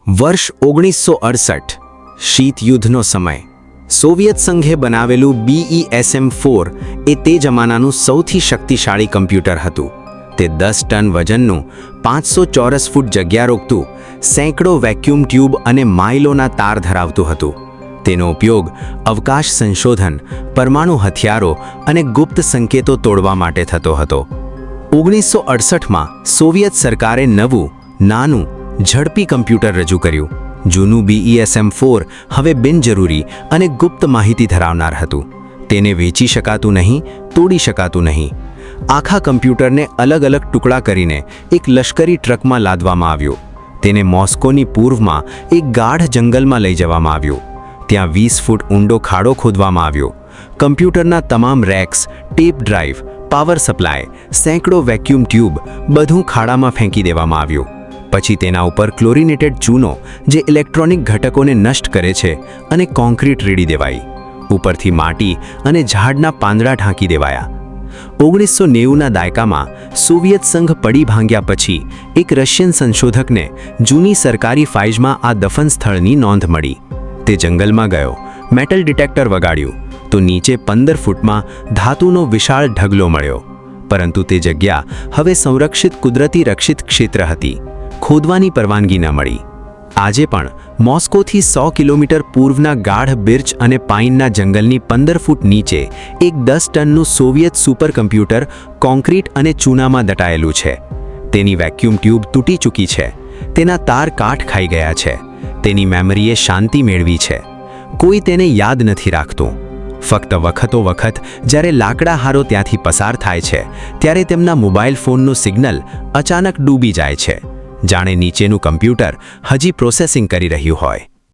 વર્ષ 1968 શીત યુદ્ધનો સમય સોવિયત સંઘે બનાવેલું BESM-4 એ તે જમાનાનું સૌથી શક્તિશાળી કમ્પ્યુટર હતું. તે 10 ટન વજનનું 500 ચોરસ ફૂટ જગ્યા રોકતું સેંકડો વેક્યુમ ટ્યુબ અને માઇલોના તાર ધરાવતું હતું. તેનો ઉપયોગ અવકાશ સંશોધન, પરમાણુ હથિયારો અને ગુપ્ત સંકેતો તોડવા માટે થતો હતો. 1968માં સોવિયત સરકારે નવું, નાનું, ઝડપી કમ્પ્યુટર રજૂ કર્યું. જૂનું BESM-4 હવે બિનજરૂરી અને ગુપ્ત માહિતી ધરાવનાર હતું. તેને વેચી શકાતું નહીં, તોડી શકાતું નહીં. આખા કમ્પ્યુટરને અલગ અલગ ટુકડા કરીને એક લશ્કરી ટ્રકમાં લાદવામાં આવ્યું. તેને મોસ્કોની પૂર્વમાં એક ગાઢ જંગલમાં લઈ જવામાં આવ્યું. ત્યાં 20 ફૂટ ઊંડો ખાડો ખોદવામાં આવ્યો. કમ્પ્યુટરના તમામ racks, tape drive, power supply, સેંકડો વેક્યુમ ટ્યુબ બધું ખાડામાં ફેંકી દેવામાં આવ્યું. પછી તેના ઉપર ક્લોરિનેટેડ ચૂનો, જે ઇલેક્ટ્રોનિક ઘટકોને નષ્ટ કરે છે, અને કોન્ક્રીટ રેડી દેવાઈ. ઉપરથી માટી અને ઝાડના પાંદડા ઢાંકી દેવાયા. 1990ના દાયકામાં સોવિયત સંઘ પડી ભાંગ્યા પછી એક રશિયન સંશોધકને જૂની સરકારી ફાઇલમાં આ દફન સ્થળની નોંધ મળી. તે જંગલમાં ગયો, મેટલ ડિટેક્ટર વગાડ્યું તો નીચે 15 ફૂટમાં ધાતુનો વિશાળ ઢગલો મળ્યો. પરંતુ તે જગ્યા હવે સંરક્ષિત કુદરતી રક્ષિત ક્ષેત્ર હતી. ખોદવાની પરવાનગી ન મળી. આજે પણ મોસ્કોથી 100 કિલોમીટર પૂર્વના ગાઢ બિર્ચ અને પાઇનના જંગલની 15 ફૂટ નીચે એક 10 ટનનું સોવિયત સુપર કમ્પ્યુટર કોન્ક્રીટ અને ચૂનામાં દટાયેલું છે. તેની વેક્યુમ ટ્યુબ તૂટી ચૂકી છે. તેના તાર કાટ ખાઈ ગયા છે. તેની મેમરીએ શાંતિ મેળવી છે. કોઈ તેને યાદ નથી રાખતું. ફક્ત વખતો વખત જ્યારે લાકડા હારો ત્યાંથી પસાર થાય છે, ત્યારે તેમના મોબાઈલ ફોનનું સિગ્નલ અચાનક ડૂબી જાય છે, જાણે નીચેનું કમ્પ્યુટર હજી પ્રોસેસિંગ કરી રહ્યું હોય.